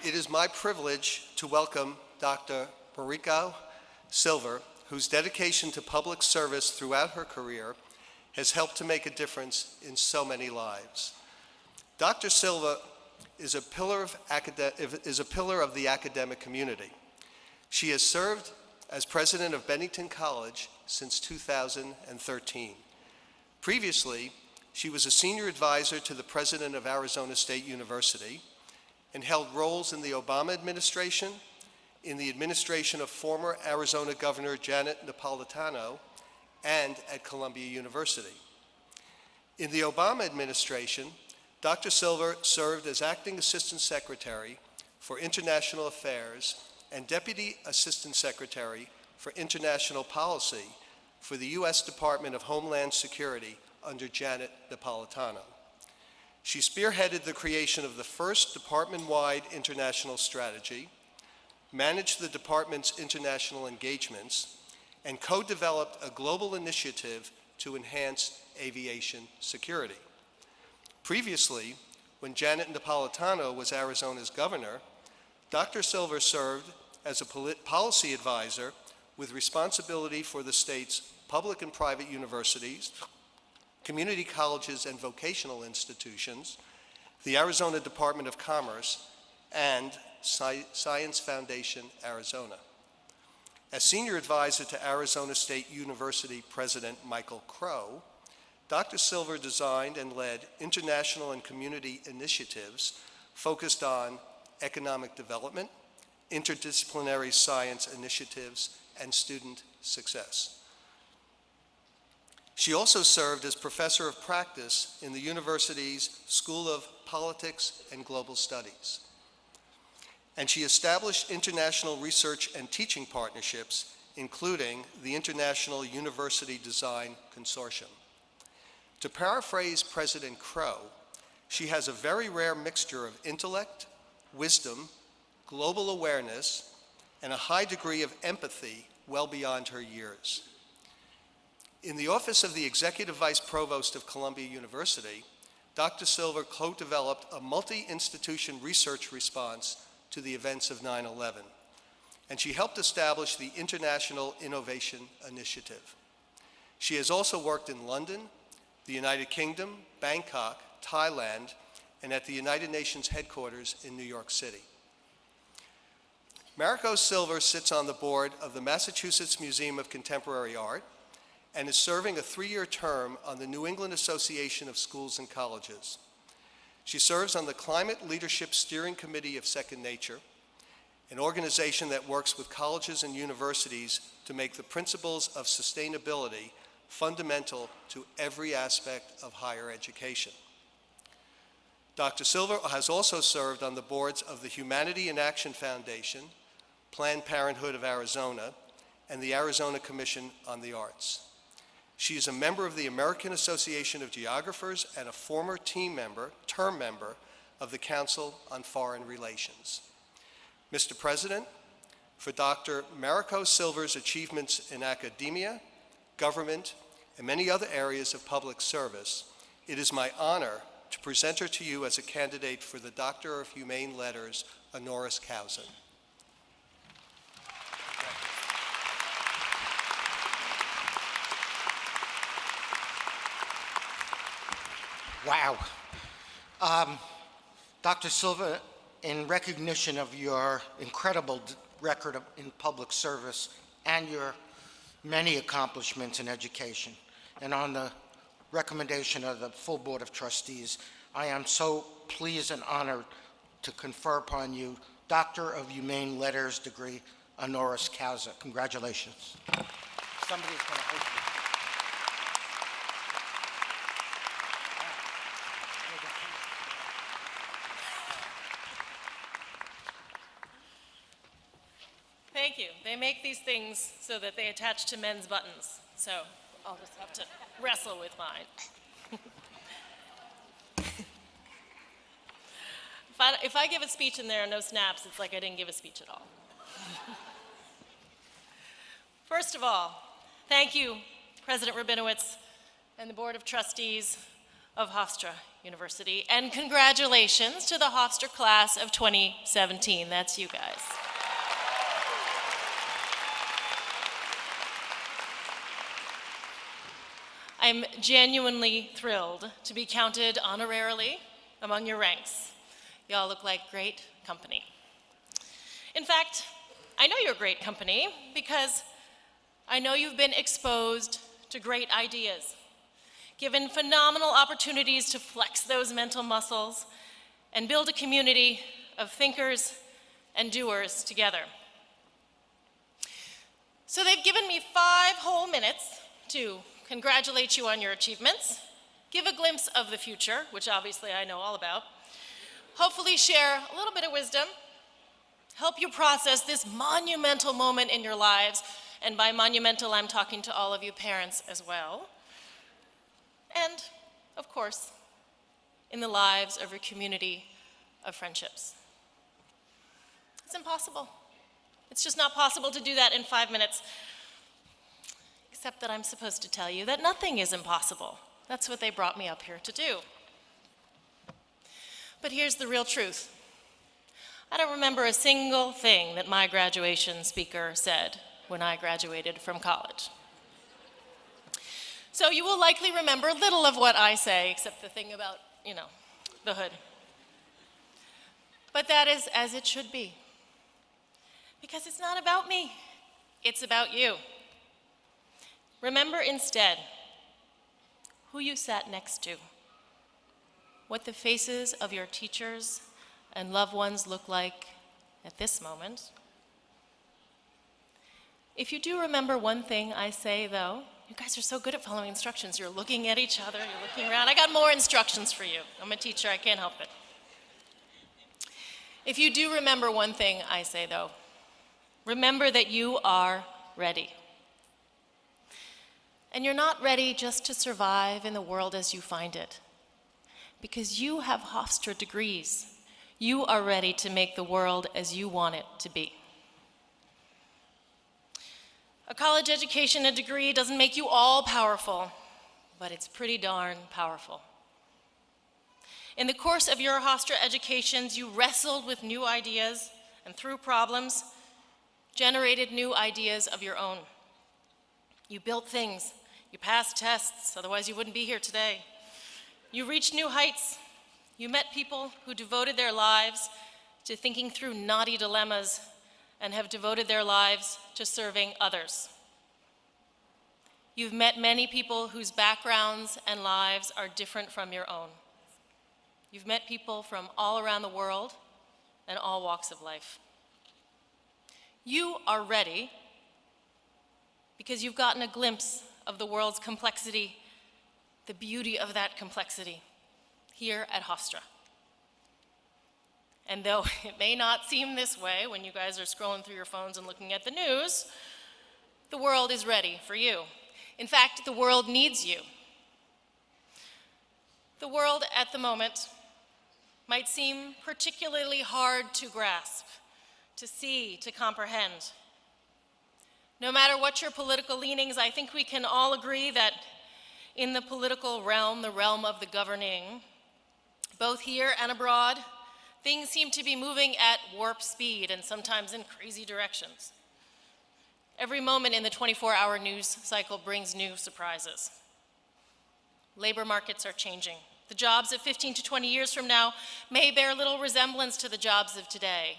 It is my privilege to welcome Dr. Mariko Silver, whose dedication to public service throughout her career has helped to make a difference in so many lives. Dr. Silva is a pillar of the academic community. She has served as president of Bennington College since 2013. Previously, she was a senior advisor to the president of Arizona State University and held roles in the Obama administration, in the administration of former Arizona Governor Janet Napolitano, and at Columbia University. In the Obama administration, Dr. Silver served as acting assistant secretary for international affairs and deputy assistant secretary for international policy for the U.S. Department of Homeland Security under Janet Napolitano. She spearheaded the creation of the first department-wide international strategy, managed the department's international engagements, and co-developed a global initiative to enhance aviation security. Previously, when Janet Napolitano was Arizona's governor, Dr. Silver served as a policy advisor with responsibility for the state's public and private universities, community colleges and vocational institutions, the Arizona Department of Commerce, and Science Foundation Arizona. As senior advisor to Arizona State University President Michael Crow, Dr. Silver designed and led international and community initiatives focused on economic development, interdisciplinary science initiatives, and student success. She also served as professor of practice in the university's School of Politics and Global Studies. And she established international research and teaching partnerships, including the International University Design Consortium. To paraphrase President Crow, she has a very rare mixture of intellect, wisdom, global awareness, and a high degree of empathy well beyond her years. In the office of the Executive Vice Provost of Columbia University, Dr. Silver co-developed a multi-institution research response to the events of 9/11, and she helped establish the International Innovation Initiative. She has also worked in London, the United Kingdom, Bangkok, Thailand, and at the United Nations headquarters in New York City. Mariko Silver sits on the board of the Massachusetts Museum of Contemporary Art and is serving a 3-year term on the New England Association of Schools and Colleges. She serves on the Climate Leadership Steering Committee of Second Nature, an organization that works with colleges and universities to make the principles of sustainability fundamental to every aspect of higher education. Dr. Silver has also served on the boards of the Humanity in Action Foundation, Planned Parenthood of Arizona, and the Arizona Commission on the Arts. She is a member of the American Association of Geographers and a former term member of the Council on Foreign Relations. Mr. President, for Dr. Mariko Silver's achievements in academia, government, and many other areas of public service, it is my honor to present her to you as a candidate for the Doctor of Humane Letters honoris causa. Wow. Dr. Silva, in recognition of your incredible record in public service and your many accomplishments in education, and on the recommendation of the full Board of Trustees, I am so pleased and honored to confer upon you Doctor of Humane Letters degree honoris causa. Congratulations. Somebody's going to host you. Thank you. They make these things so that they attach to men's buttons. So I'll just have to wrestle with mine. If I give a speech and there are no snaps, it's like I didn't give a speech at all. First of all, thank you, President Rabinowitz and the Board of Trustees of Hofstra University, and congratulations to the Hofstra class of 2017. That's you guys. I'm genuinely thrilled to be counted honorarily among your ranks. Y'all look like great company. In fact, I know you're great company because I know you've been exposed to great ideas, given phenomenal opportunities to flex those mental muscles and build a community of thinkers and doers together. So they've given me 5 whole minutes to congratulate you on your achievements, give a glimpse of the future, which obviously I know all about, hopefully share a little bit of wisdom, help you process this monumental moment in your lives, and by monumental I'm talking to all of you parents as well, and of course, in the lives of your community of friendships. It's impossible. It's just not possible to do that in 5 minutes. Except that I'm supposed to tell you that nothing is impossible. That's what they brought me up here to do. But here's the real truth. I don't remember a single thing that my graduation speaker said when I graduated from college. So you will likely remember little of what I say, except the thing about, the hood. But that is as it should be. Because it's not about me, it's about you. Remember instead who you sat next to, what the faces of your teachers and loved ones look like at this moment. If you do remember one thing I say, though, you guys are so good at following instructions. You're looking at each other, you're looking around. I got more instructions for you. I'm a teacher, I can't help it. If you do remember one thing I say, though, remember that you are ready. And you're not ready just to survive in the world as you find it, because you have Hofstra degrees. You are ready to make the world as you want it to be. A college education, a degree, doesn't make you all powerful, but it's pretty darn powerful. In the course of your Hofstra educations, you wrestled with new ideas and through problems, generated new ideas of your own. You built things. You passed tests, otherwise you wouldn't be here today. You reached new heights. You met people who devoted their lives to thinking through knotty dilemmas and have devoted their lives to serving others. You've met many people whose backgrounds and lives are different from your own. You've met people from all around the world and all walks of life. You are ready because you've gotten a glimpse of the world's complexity, the beauty of that complexity, here at Hofstra. And though it may not seem this way when you guys are scrolling through your phones and looking at the news, the world is ready for you. In fact, the world needs you. The world at the moment might seem particularly hard to grasp, to see, to comprehend. No matter what your political leanings, I think we can all agree that in the political realm, the realm of the governing, both here and abroad, things seem to be moving at warp speed and sometimes in crazy directions. Every moment in the 24-hour news cycle brings new surprises. Labor markets are changing. The jobs of 15 to 20 years from now may bear little resemblance to the jobs of today.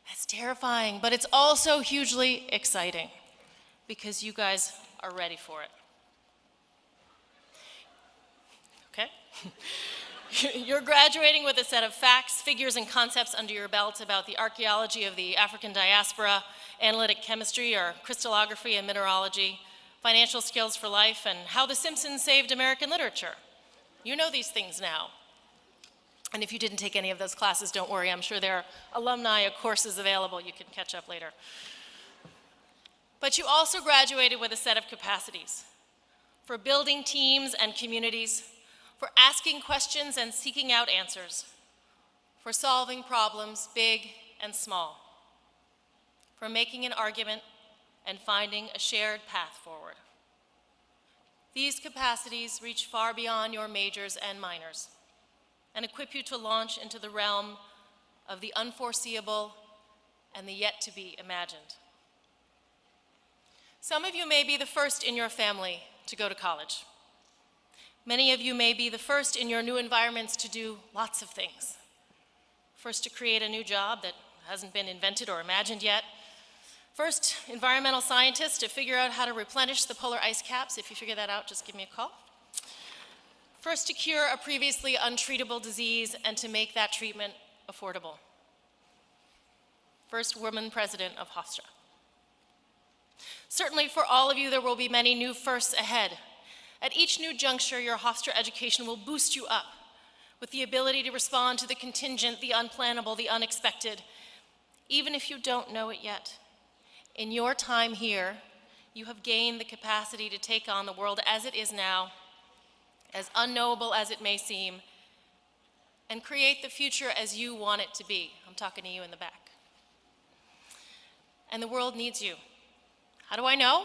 That's terrifying, but it's also hugely exciting because you guys are ready for it. Okay? You're graduating with a set of facts, figures, and concepts under your belt about the archaeology of the African diaspora, analytic chemistry or crystallography and mineralogy, financial skills for life, and how The Simpsons saved American literature. You know these things now. And if you didn't take any of those classes, don't worry. I'm sure there are alumni courses available. You can catch up later. But you also graduated with a set of capacities for building teams and communities, for asking questions and seeking out answers, for solving problems big and small, for making an argument and finding a shared path forward. These capacities reach far beyond your majors and minors and equip you to launch into the realm of the unforeseeable and the yet to be imagined. Some of you may be the first in your family to go to college. Many of you may be the first in your new environments to do lots of things. First to create a new job that hasn't been invented or imagined yet. First, environmental scientists to figure out how to replenish the polar ice caps. If you figure that out, just give me a call. First to cure a previously untreatable disease and to make that treatment affordable. First woman president of Hofstra. Certainly for all of you, there will be many new firsts ahead. At each new juncture, your Hofstra education will boost you up with the ability to respond to the contingent, the unplannable, the unexpected, even if you don't know it yet. In your time here, you have gained the capacity to take on the world as it is now, as unknowable as it may seem, and create the future as you want it to be. I'm talking to you in the back. And the world needs you. How do I know?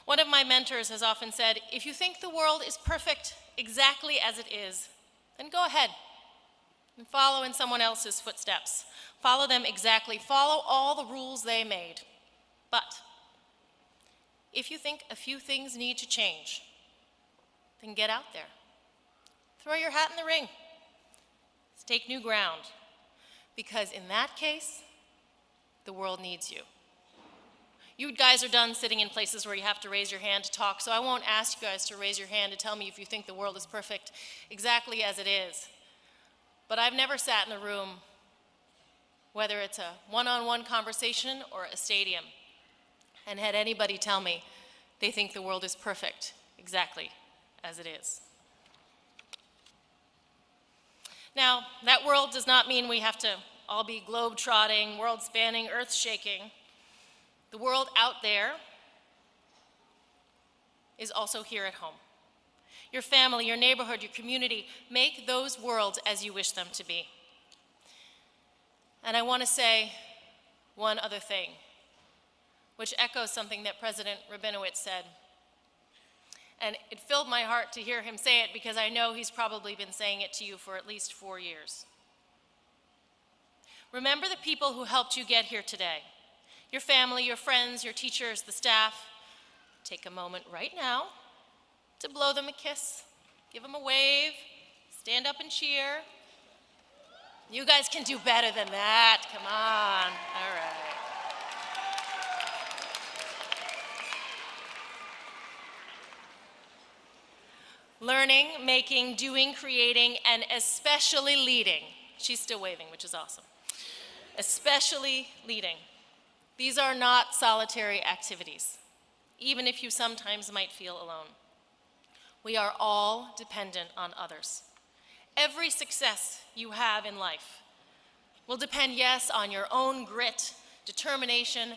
One of my mentors has often said, if you think the world is perfect exactly as it is, then go ahead and follow in someone else's footsteps. Follow them exactly. Follow all the rules they made. But if you think a few things need to change, then get out there. Throw your hat in the ring. Stake new ground. Because in that case, the world needs you. You guys are done sitting in places where you have to raise your hand to talk, so I won't ask you guys to raise your hand to tell me if you think the world is perfect exactly as it is. But I've never sat in a room, whether it's a one-on-one conversation or a stadium, and had anybody tell me they think the world is perfect exactly as it is. Now, that world does not mean we have to all be globe-trotting, world-spanning, earth-shaking. The world out there is also here at home. Your family, your neighborhood, your community, make those worlds as you wish them to be. And I want to say one other thing, which echoes something that President Rabinowitz said. And it filled my heart to hear him say it because I know he's probably been saying it to you for at least 4 years. Remember the people who helped you get here today. Your family, your friends, your teachers, the staff. Take a moment right now to blow them a kiss, give them a wave, stand up and cheer. You guys can do better than that, come on, all right. Learning, making, doing, creating, and especially leading. She's still waving, which is awesome. Especially leading. These are not solitary activities, even if you sometimes might feel alone. We are all dependent on others. Every success you have in life will depend, yes, on your own grit, determination,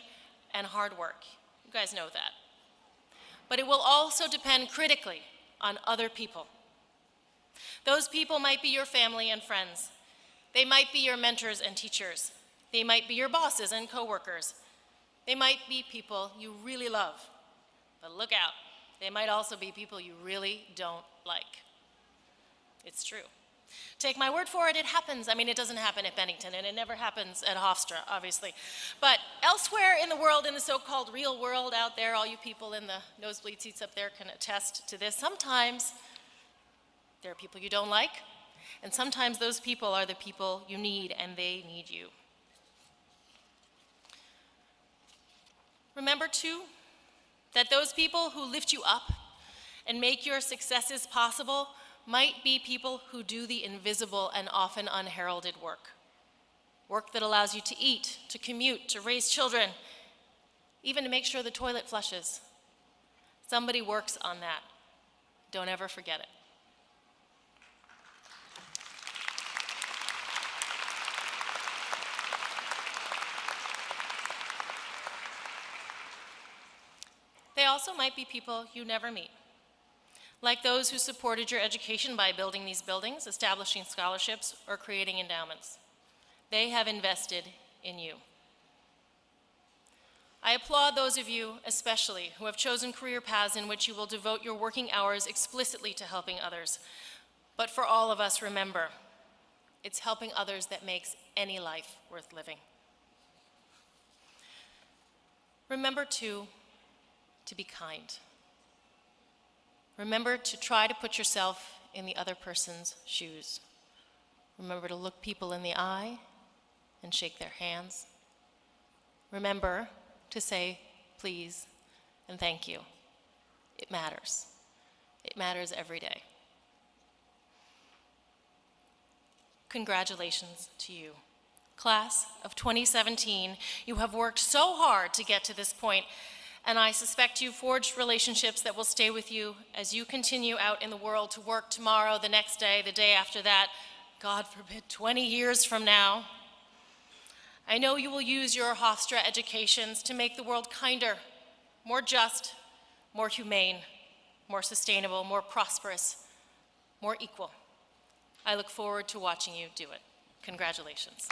and hard work. You guys know that. But it will also depend critically on other people. Those people might be your family and friends. They might be your mentors and teachers. They might be your bosses and coworkers. They might be people you really love, but look out, they might also be people you really don't like. It's true. Take my word for it, it happens. I mean, it doesn't happen at Bennington, and it never happens at Hofstra, obviously. But elsewhere in the world, in the so-called real world out there, all you people in the nosebleed seats up there can attest to this. Sometimes there are people you don't like, and sometimes those people are the people you need, and they need you. Remember, too, that those people who lift you up and make your successes possible might be people who do the invisible and often unheralded work. Work that allows you to eat, to commute, to raise children, even to make sure the toilet flushes. Somebody works on that. Don't ever forget it. They also might be people you never meet, like those who supported your education by building these buildings, establishing scholarships, or creating endowments. They have invested in you. I applaud those of you, especially, who have chosen career paths in which you will devote your working hours explicitly to helping others. But for all of us, remember, it's helping others that makes any life worth living. Remember, too, to be kind. Remember to try to put yourself in the other person's shoes. Remember to look people in the eye and shake their hands. Remember to say please and thank you. It matters. It matters every day. Congratulations to you. Class of 2017, you have worked so hard to get to this point, and I suspect you've forged relationships that will stay with you as you continue out in the world to work tomorrow, the next day, the day after that, God forbid, 20 years from now. I know you will use your Hofstra educations to make the world kinder, more just, more humane, more sustainable, more prosperous, more equal. I look forward to watching you do it. Congratulations.